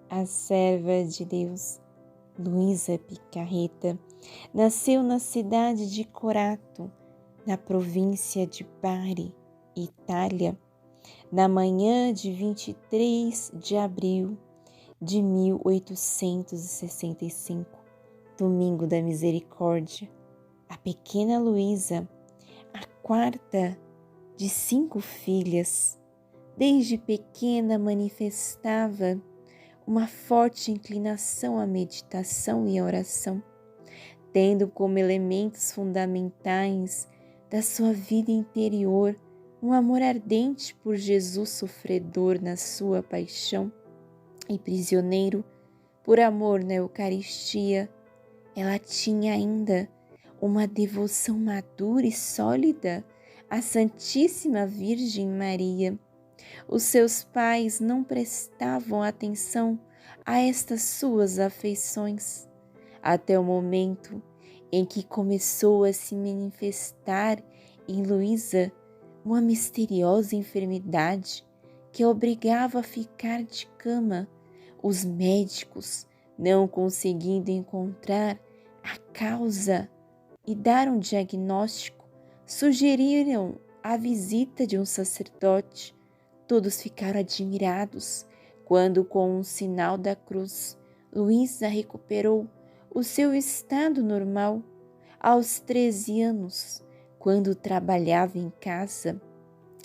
a serva de Deus, Luísa Picarreta, nasceu na cidade de Corato, na província de Bari, Itália, na manhã de 23 de abril de 1865, domingo da Misericórdia. A pequena Luísa, a quarta de 5 filhas, desde pequena manifestava uma forte inclinação à meditação e à oração, tendo como elementos fundamentais da sua vida interior um amor ardente por Jesus sofredor na sua paixão e prisioneiro por amor na Eucaristia. Ela tinha ainda uma devoção madura e sólida à Santíssima Virgem Maria. Os seus pais não prestavam atenção a estas suas afeições, até o momento em que começou a se manifestar em Luísa uma misteriosa enfermidade que a obrigava a ficar de cama, os médicos, não conseguindo encontrar a causa e dar um diagnóstico, sugeriram a visita de um sacerdote. Todos ficaram admirados quando, com um sinal da cruz, Luísa recuperou o seu estado normal. Aos 13 anos, quando trabalhava em casa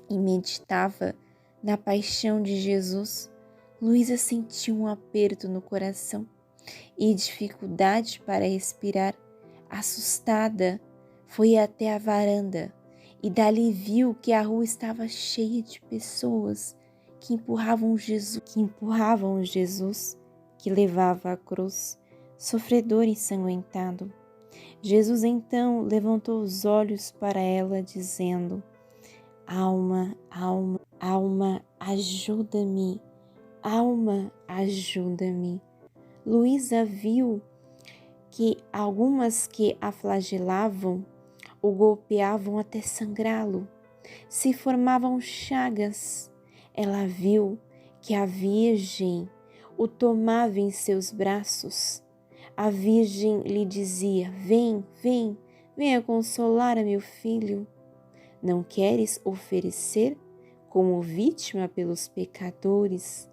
e meditava na paixão de Jesus, Luísa sentiu um aperto no coração e dificuldade para respirar. Assustada, foi até a varanda e dali viu que a rua estava cheia de pessoas que empurravam Jesus, que levava a cruz, sofredor e ensanguentado. Jesus então levantou os olhos para ela, dizendo: Alma, alma, alma, ajuda-me, alma, ajuda-me. Luísa viu que algumas que a flagelavam o golpeavam até sangrá-lo. Se formavam chagas. Ela viu que a Virgem o tomava em seus braços. A Virgem lhe dizia: Vem, vem, venha consolar a meu filho. Não queres oferecer como vítima pelos pecadores?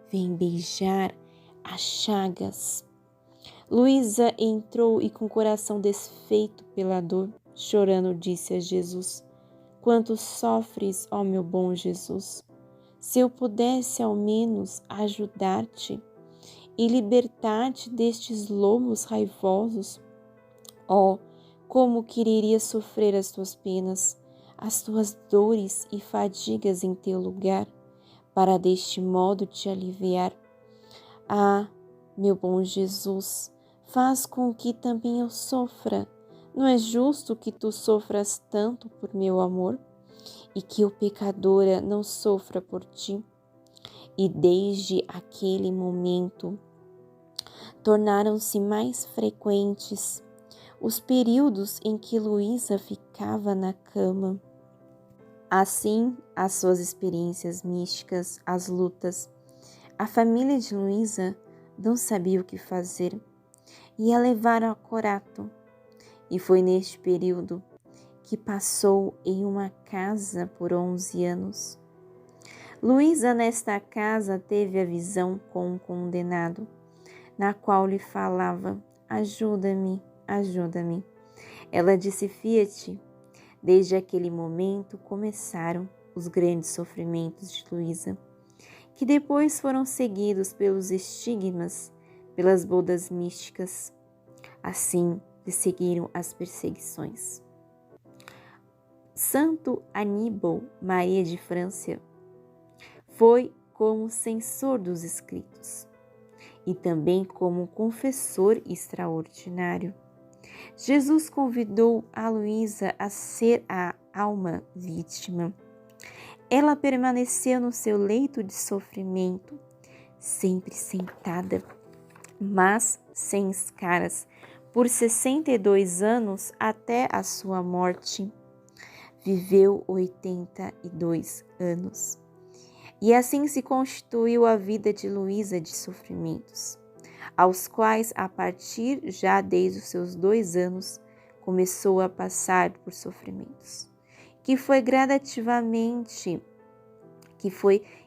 Vem beijar as chagas. Luísa entrou e, com o coração desfeito pela dor, chorando, disse a Jesus: Quanto sofres, ó meu bom Jesus! Se eu pudesse ao menos ajudar-te e libertar-te destes lobos raivosos, ó, como quereria sofrer as tuas penas, as tuas dores e fadigas em teu lugar, para deste modo te aliviar. Ah, meu bom Jesus, faz com que também eu sofra. Não é justo que tu sofras tanto por meu amor e que eu, pecadora, não sofra por ti. E desde aquele momento tornaram-se mais frequentes os períodos em que Luísa ficava na cama. Assim, as suas experiências místicas, as lutas. A família de Luísa não sabia o que fazer e a levaram a Corato. E foi neste período que passou em uma casa por 11 anos. Luísa, nesta casa, teve a visão com um condenado, na qual lhe falava: Ajuda-me, ajuda-me. Ela disse: Fia-te. Desde aquele momento começaram os grandes sofrimentos de Luísa, que depois foram seguidos pelos estigmas, pelas bodas místicas. Assim lhe seguiram as perseguições. Santo Aníbal Maria de França foi como censor dos escritos e também como confessor extraordinário. Jesus convidou a Luísa a ser a alma vítima. Ela permaneceu no seu leito de sofrimento, sempre sentada, mas sem escaras, por 62 anos até a sua morte. Viveu 82 anos. E assim se constituiu a vida de Luísa de sofrimentos, aos quais, a partir já desde os seus 2 anos, começou a passar por sofrimentos, que foi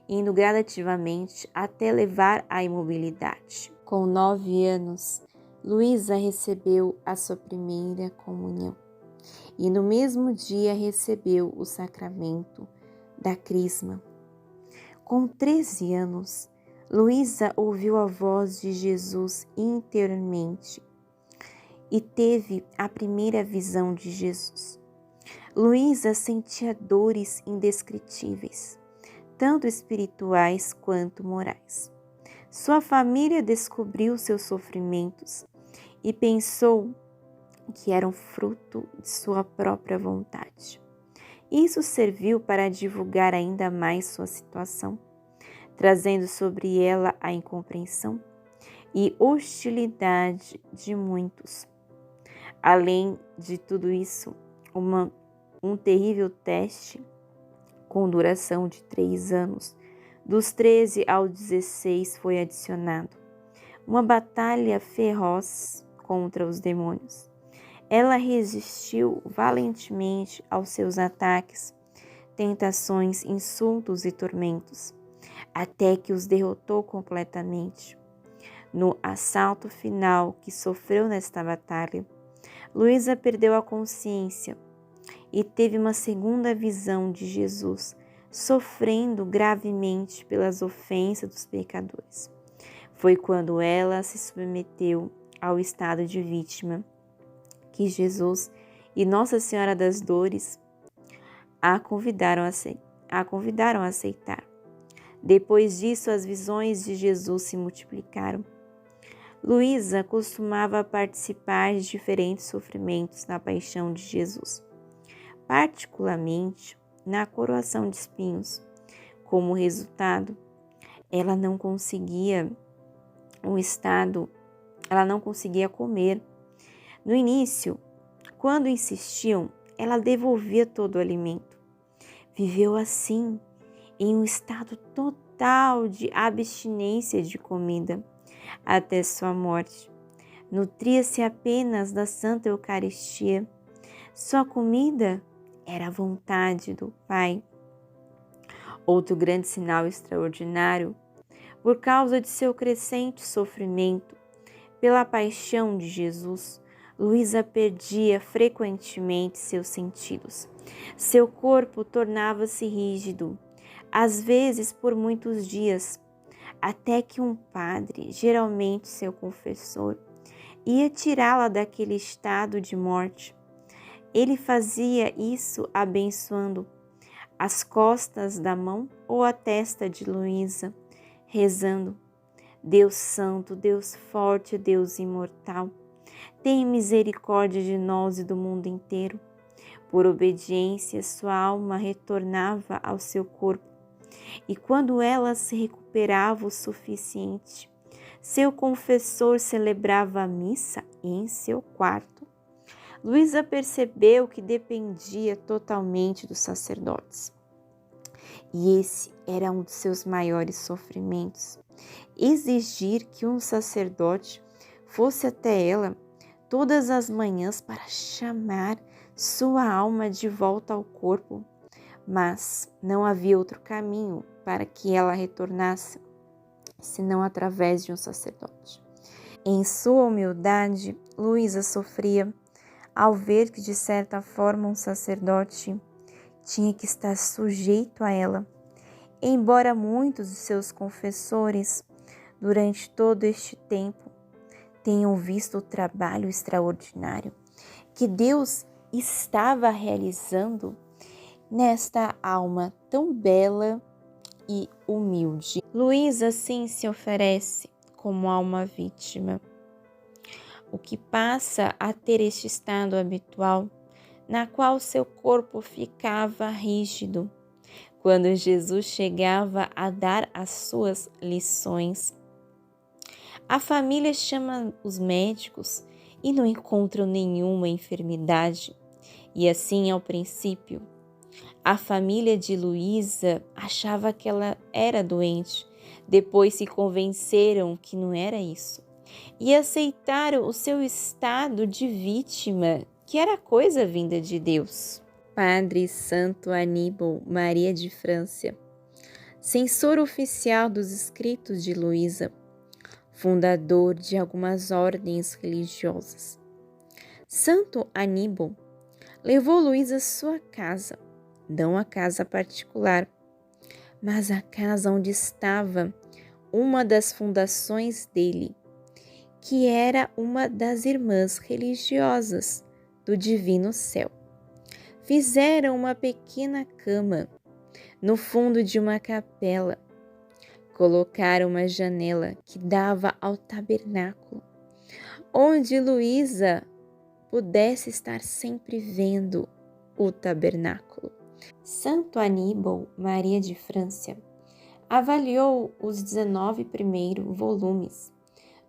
indo gradativamente até levar à imobilidade. Com 9 anos, Luísa recebeu a sua primeira comunhão e no mesmo dia recebeu o sacramento da crisma. Com 13 anos, Luísa ouviu a voz de Jesus interiormente e teve a primeira visão de Jesus. Luísa sentia dores indescritíveis, tanto espirituais quanto morais. Sua família descobriu seus sofrimentos e pensou que eram fruto de sua própria vontade. Isso serviu para divulgar ainda mais sua situação, trazendo sobre ela a incompreensão e hostilidade de muitos. Além de tudo isso, um terrível teste com duração de 3 anos, dos 13 aos 16 foi adicionado. Uma batalha feroz contra os demônios. Ela resistiu valentemente aos seus ataques, tentações, insultos e tormentos, até que os derrotou completamente. No assalto final que sofreu nesta batalha, Luísa perdeu a consciência e teve uma segunda visão de Jesus, sofrendo gravemente pelas ofensas dos pecadores. Foi quando ela se submeteu ao estado de vítima que Jesus e Nossa Senhora das Dores a convidaram a aceitar. Depois disso, as visões de Jesus se multiplicaram. Luísa costumava participar de diferentes sofrimentos na paixão de Jesus, particularmente na coroação de espinhos. Como resultado, ela não conseguia comer. No início, quando insistiam, ela devolvia todo o alimento. Viveu assim, em um estado total de abstinência de comida, até sua morte. Nutria-se apenas da Santa Eucaristia. Sua comida era a vontade do Pai. Outro grande sinal extraordinário, por causa de seu crescente sofrimento pela paixão de Jesus, Luísa perdia frequentemente seus sentidos. Seu corpo tornava-se rígido, às vezes por muitos dias, até que um padre, geralmente seu confessor, ia tirá-la daquele estado de morte. Ele fazia isso abençoando as costas da mão ou a testa de Luísa, rezando: Deus Santo, Deus Forte, Deus Imortal, tem misericórdia de nós e do mundo inteiro. Por obediência, sua alma retornava ao seu corpo, e quando ela se recuperava o suficiente, seu confessor celebrava a missa em seu quarto. Luísa percebeu que dependia totalmente dos sacerdotes. E esse era um dos seus maiores sofrimentos. Exigir que um sacerdote fosse até ela todas as manhãs para chamar sua alma de volta ao corpo. Mas não havia outro caminho para que ela retornasse, senão através de um sacerdote. Em sua humildade, Luísa sofria ao ver que, de certa forma, um sacerdote tinha que estar sujeito a ela. Embora muitos de seus confessores, durante todo este tempo, tenham visto o trabalho extraordinário que Deus estava realizando nesta alma tão bela e humilde, Luísa assim se oferece como alma vítima, o que passa a ter este estado habitual, na qual seu corpo ficava rígido, quando Jesus chegava a dar as suas lições. A família chama os médicos e não encontram nenhuma enfermidade, e assim ao princípio A família de Luísa achava que ela era doente. Depois se convenceram que não era isso e aceitaram o seu estado de vítima, que era coisa vinda de Deus. Padre Santo Aníbal Maria de França, censor oficial dos escritos de Luísa, fundador de algumas ordens religiosas. Santo Aníbal levou Luísa à sua casa, não a casa particular, mas a casa onde estava uma das fundações dele, que era uma das irmãs religiosas do Divino Céu. Fizeram uma pequena cama no fundo de uma capela. Colocaram uma janela que dava ao tabernáculo, onde Luísa pudesse estar sempre vendo o tabernáculo. Santo Aníbal Maria de França avaliou os 19 primeiros volumes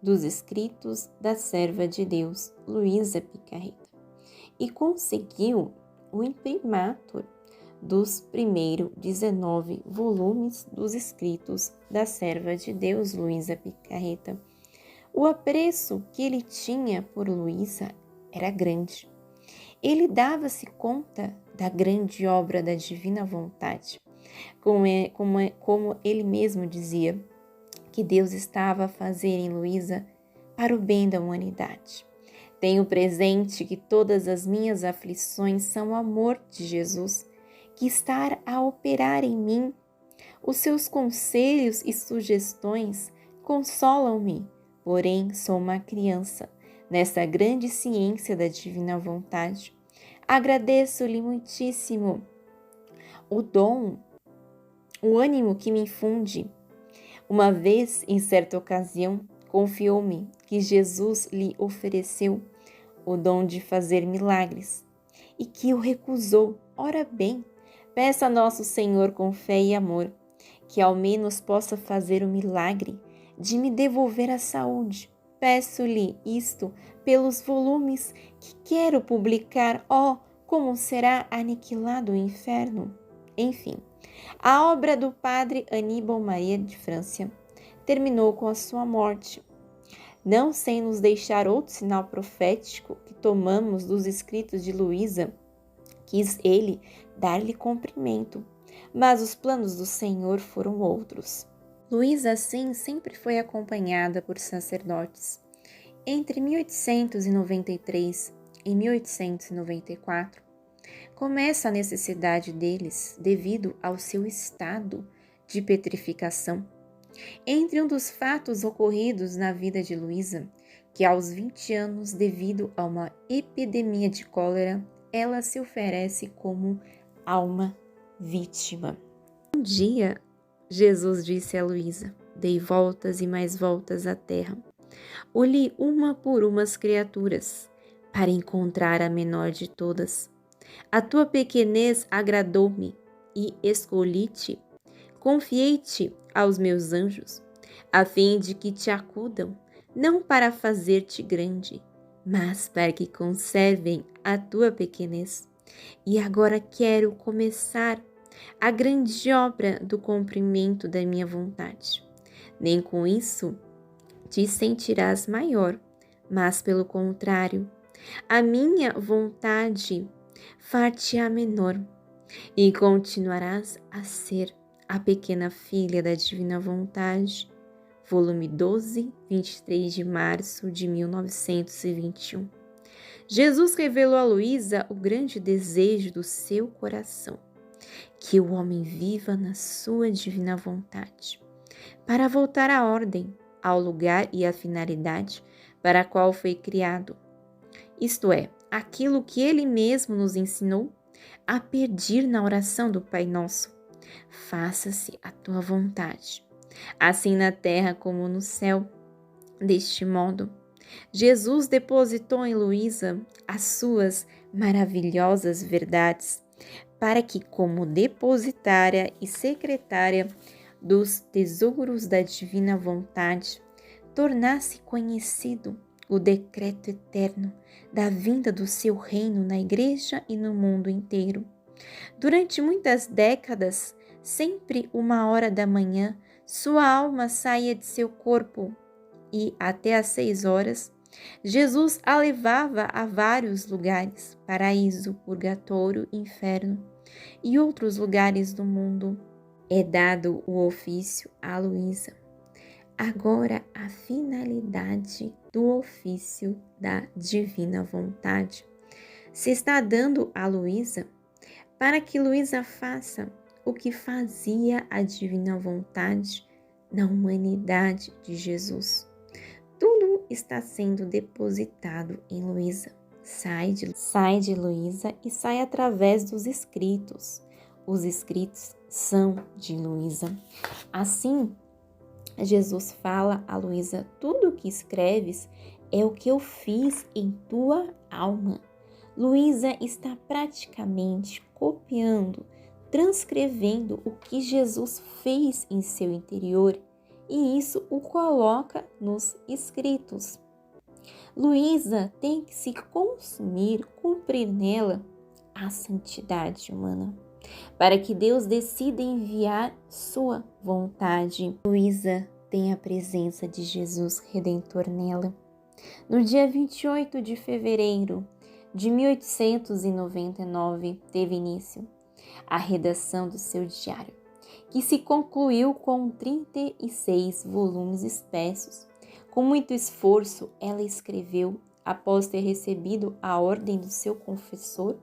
dos escritos da serva de Deus, Luísa Picarreta, e conseguiu o imprimatur dos primeiros 19 volumes dos escritos da serva de Deus, Luísa Picarreta. O apreço que ele tinha por Luísa era grande. Ele dava-se conta da grande obra da divina vontade, como ele mesmo dizia, que Deus estava a fazer em Luísa para o bem da humanidade. Tenho presente que todas as minhas aflições são o amor de Jesus, que está a operar em mim. Os seus conselhos e sugestões consolam-me, porém sou uma criança nessa grande ciência da divina vontade. Agradeço-lhe muitíssimo o dom, o ânimo que me infunde. Uma vez, em certa ocasião, confiou-me que Jesus lhe ofereceu o dom de fazer milagres e que o recusou. Ora bem, peça a nosso Senhor com fé e amor que ao menos possa fazer o milagre de me devolver a saúde. Peço-lhe isto pelos volumes que quero publicar. Oh, como será aniquilado o inferno! Enfim, a obra do padre Aníbal Maria de França terminou com a sua morte, não sem nos deixar outro sinal profético que tomamos dos escritos de Luísa. Quis ele dar-lhe cumprimento, mas os planos do Senhor foram outros. Luísa, assim, sempre foi acompanhada por sacerdotes. Entre 1893 e 1894, começa a necessidade deles devido ao seu estado de petrificação. Entre um dos fatos ocorridos na vida de Luísa, que aos 20 anos, devido a uma epidemia de cólera, ela se oferece como alma vítima. Um dia, Jesus disse a Luísa: dei voltas e mais voltas à terra. Olhei uma por uma as criaturas, para encontrar a menor de todas. A tua pequenez agradou-me e escolhi-te. Confiei-te aos meus anjos, a fim de que te acudam, não para fazer-te grande, mas para que conservem a tua pequenez. E agora quero começar a grande obra do cumprimento da minha vontade. Nem com isso te sentirás maior, mas pelo contrário, a minha vontade far-te-á menor, e continuarás a ser a pequena filha da divina vontade. Volume 12, 23 de março de 1921. Jesus revelou a Luísa o grande desejo do seu coração, que o homem viva na sua divina vontade, para voltar à ordem, ao lugar e à finalidade para a qual foi criado. Isto é, aquilo que ele mesmo nos ensinou a pedir na oração do Pai Nosso: faça-se a tua vontade, assim na terra como no céu. Deste modo, Jesus depositou em Luísa as suas maravilhosas verdades, para que, como depositária e secretária dos tesouros da divina vontade, tornasse conhecido o decreto eterno da vinda do seu reino na Igreja e no mundo inteiro. Durante muitas décadas, sempre 1 hora da manhã, sua alma saía de seu corpo e, até às 6 horas, Jesus a levava a vários lugares, paraíso, purgatório, inferno e outros lugares do mundo. É dado o ofício a Luísa. Agora, a finalidade do ofício da divina vontade se está dando a Luísa para que Luísa faça o que fazia a divina vontade na humanidade de Jesus. Tudo está sendo depositado em Luísa. Sai de Luísa e sai através dos escritos. Os escritos são de Luísa. Assim, Jesus fala a Luísa: tudo o que escreves é o que eu fiz em tua alma. Luísa está praticamente copiando, transcrevendo o que Jesus fez em seu interior, e isso o coloca nos escritos. Luísa tem que se consumir, cumprir nela a santidade humana, para que Deus decida enviar sua vontade. Luísa tem a presença de Jesus Redentor nela. No dia 28 de fevereiro de 1899, teve início a redação do seu diário, que se concluiu com 36 volumes espessos. Com muito esforço, ela escreveu, após ter recebido a ordem do seu confessor,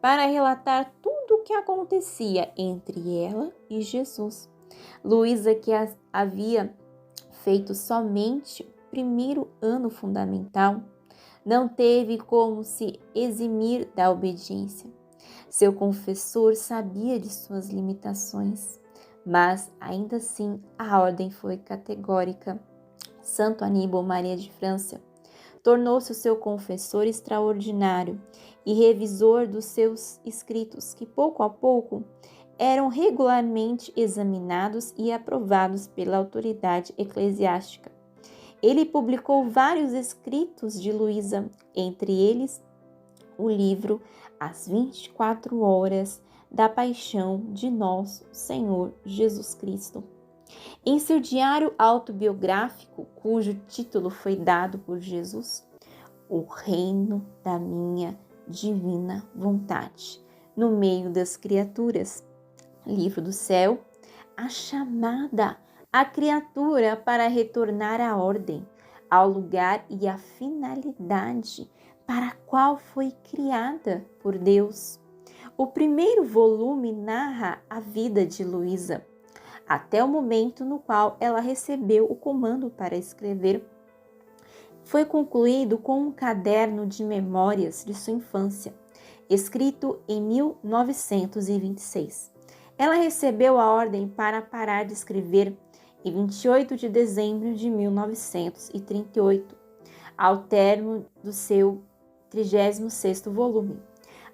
para relatar tudo o que acontecia entre ela e Jesus. Luísa, que havia feito somente o primeiro ano fundamental, não teve como se eximir da obediência. Seu confessor sabia de suas limitações, mas ainda assim a ordem foi categórica. Santo Aníbal Maria de França tornou-se o seu confessor extraordinário e revisor dos seus escritos, que pouco a pouco eram regularmente examinados e aprovados pela autoridade eclesiástica. Ele publicou vários escritos de Luísa, entre eles o livro As 24 Horas da Paixão de Nosso Senhor Jesus Cristo. Em seu diário autobiográfico, cujo título foi dado por Jesus, O Reino da Minha Divina Vontade, no meio das criaturas, livro do céu, a chamada à criatura para retornar à ordem, ao lugar e à finalidade para a qual foi criada por Deus. O primeiro volume narra a vida de Luísa, até o momento no qual ela recebeu o comando para escrever. Foi concluído com um caderno de memórias de sua infância, escrito em 1926. Ela recebeu a ordem para parar de escrever em 28 de dezembro de 1938, ao término do seu 36º volume.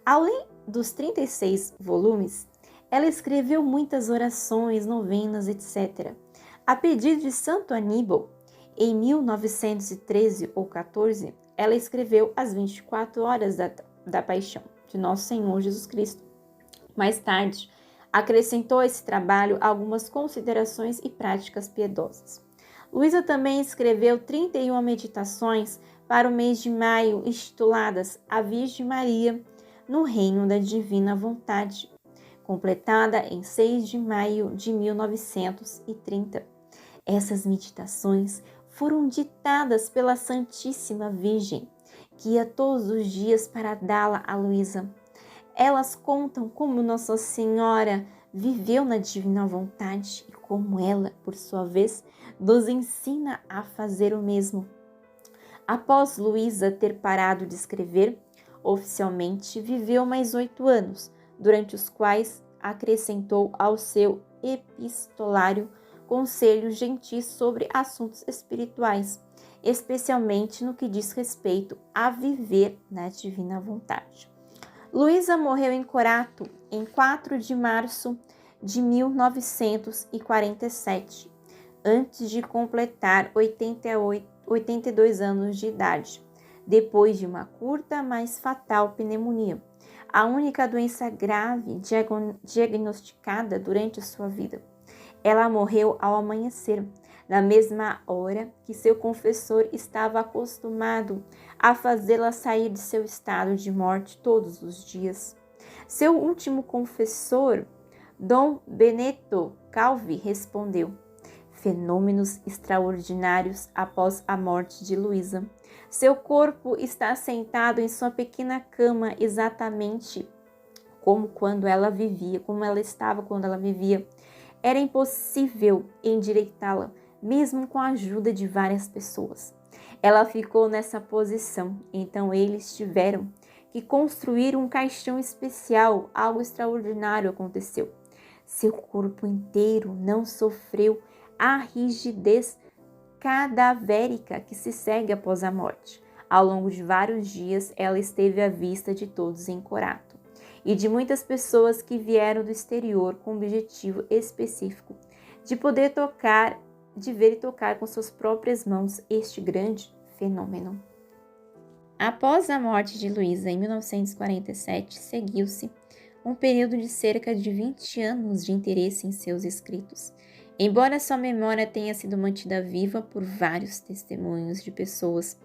Além dos 36 volumes, ela escreveu muitas orações, novenas, etc. A pedido de Santo Aníbal, em 1913 ou 14, ela escreveu As 24 Horas da Paixão de Nosso Senhor Jesus Cristo. Mais tarde, acrescentou a esse trabalho algumas considerações e práticas piedosas. Luísa também escreveu 31 meditações para o mês de maio, intituladas A Virgem Maria no Reino da Divina Vontade, completada em 6 de maio de 1930. Essas meditações foram ditadas pela Santíssima Virgem, que ia todos os dias para dá-la a Luísa. Elas contam como Nossa Senhora viveu na divina vontade e como ela, por sua vez, nos ensina a fazer o mesmo. Após Luísa ter parado de escrever, oficialmente viveu mais 8 anos, durante os quais acrescentou ao seu epistolário conselhos gentis sobre assuntos espirituais, especialmente no que diz respeito a viver na divina vontade. Luísa morreu em Corato em 4 de março de 1947, antes de completar 82 anos de idade, depois de uma curta, mas fatal pneumonia. a única doença grave diagnosticada durante sua vida. Ela morreu ao amanhecer, na mesma hora que seu confessor estava acostumado a fazê-la sair de seu estado de morte todos os dias. Seu último confessor, Dom Benedetto Calvi, respondeu: fenômenos extraordinários após a morte de Luísa. Seu corpo está sentado em sua pequena cama exatamente como ela estava quando ela vivia. Era impossível endireitá-la, mesmo com a ajuda de várias pessoas. Ela ficou nessa posição, então eles tiveram que construir um caixão especial. Algo extraordinário aconteceu. Seu corpo inteiro não sofreu a rigidez cadavérica que se segue após a morte. Ao longo de vários dias, ela esteve à vista de todos em Corato e de muitas pessoas que vieram do exterior com o objetivo específico de poder ver e tocar com suas próprias mãos este grande fenômeno. Após a morte de Luísa em 1947, seguiu-se um período de cerca de 20 anos de interesse em seus escritos. Embora sua memória tenha sido mantida viva por vários testemunhos de pessoas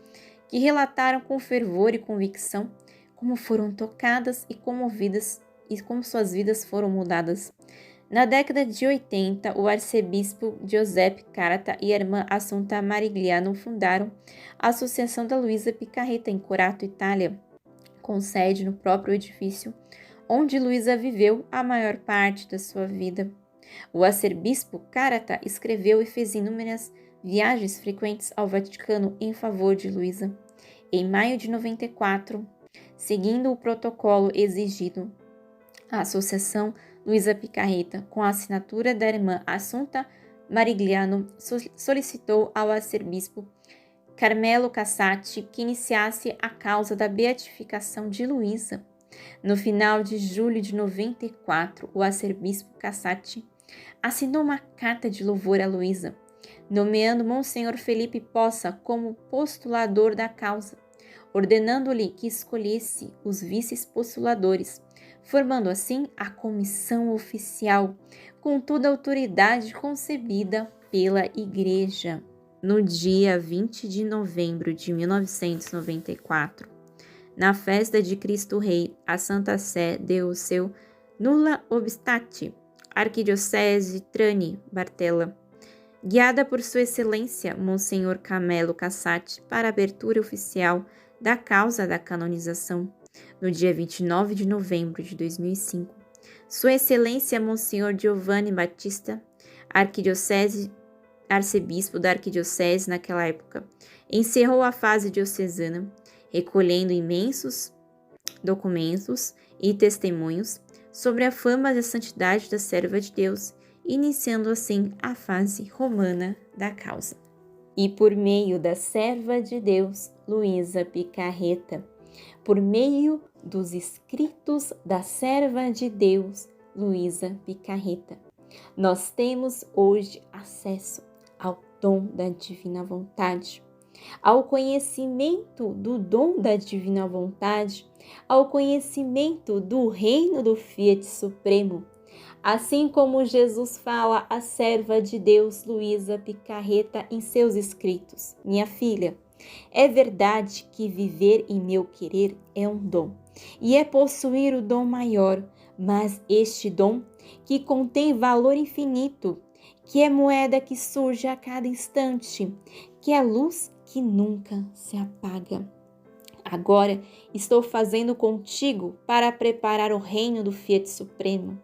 que relataram com fervor e convicção como foram tocadas e comovidas e como suas vidas foram mudadas. Na década de 80, o arcebispo Giuseppe Carata e a irmã Assunta Marigliano fundaram a Associação da Luísa Picarreta em Corato, Itália, com sede no próprio edifício onde Luísa viveu a maior parte da sua vida. O arcebispo Carata escreveu e fez inúmeras viagens frequentes ao Vaticano em favor de Luísa. Em maio de 94, seguindo o protocolo exigido, a Associação Luísa Picarreta, com a assinatura da irmã Assunta Marigliano, solicitou ao arcebispo Carmelo Cassati que iniciasse a causa da beatificação de Luísa. No final de julho de 94, o arcebispo Cassati assinou uma carta de louvor a Luísa, nomeando Monsenhor Felipe Possa como postulador da causa, ordenando-lhe que escolhesse os vice-postuladores, formando assim a comissão oficial, com toda a autoridade concebida pela Igreja. No dia 20 de novembro de 1994, na festa de Cristo Rei, a Santa Sé deu o seu nulla obstate, Arquidiocese Trani Bartella, guiada por Sua Excelência Monsenhor Carmelo Cassati para a abertura oficial da causa da canonização, no dia 29 de novembro de 2005. Sua Excelência Monsenhor Giovanni Battista, arcebispo da Arquidiocese naquela época, encerrou a fase diocesana, recolhendo imensos documentos e testemunhos sobre a fama da santidade da serva de Deus, iniciando assim a fase romana da causa. E por meio da serva de Deus, Luísa Picarreta, por meio dos escritos da serva de Deus, Luísa Picarreta, nós temos hoje acesso ao dom da divina vontade, ao conhecimento do dom da divina vontade, ao conhecimento do reino do Fiat Supremo, assim como Jesus fala à serva de Deus, Luísa Picarreta, em seus escritos: minha filha, é verdade que viver em meu querer é um dom, e é possuir o dom maior, mas este dom, que contém valor infinito, que é moeda que surge a cada instante, que é luz que nunca se apaga. Agora estou fazendo contigo para preparar o reino do Fiat Supremo.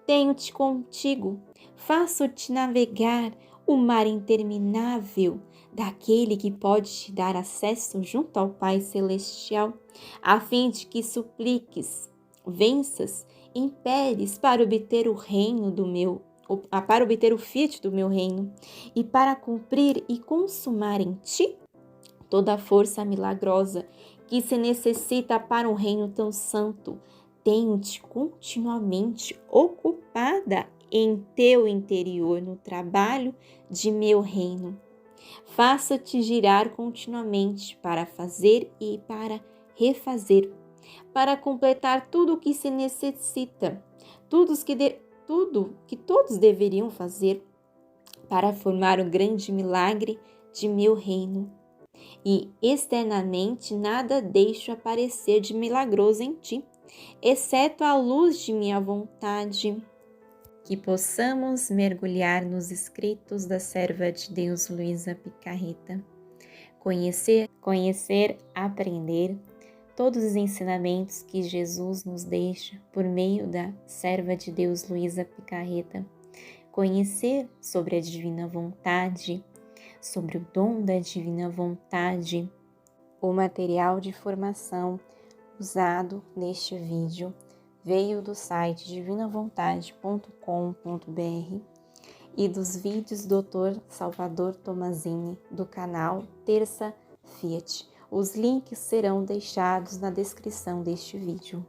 Tenho-te contigo, faço-te navegar o mar interminável daquele que pode te dar acesso junto ao Pai Celestial, a fim de que supliques, venças, imperes para obter o reino para obter o Fiat do meu reino e para cumprir e consumar em ti toda a força milagrosa que se necessita para um reino tão santo. Tenho-te continuamente ocupada em teu interior no trabalho de meu reino. Faço-te girar continuamente para fazer e para refazer, para completar tudo o que se necessita, tudo que todos deveriam fazer para formar o grande milagre de meu reino. E externamente nada deixo aparecer de milagroso em ti, exceto a luz de minha vontade. Que possamos mergulhar nos escritos da serva de Deus Luísa Picarreta, conhecer, aprender todos os ensinamentos que Jesus nos deixa por meio da serva de Deus Luísa Picarreta, conhecer sobre a divina vontade, sobre o dom da divina vontade. O material de formação usado neste vídeo veio do site divinavontade.com.br e dos vídeos do Dr. Salvador Tomazini do canal Terça Fiat. Os links serão deixados na descrição deste vídeo.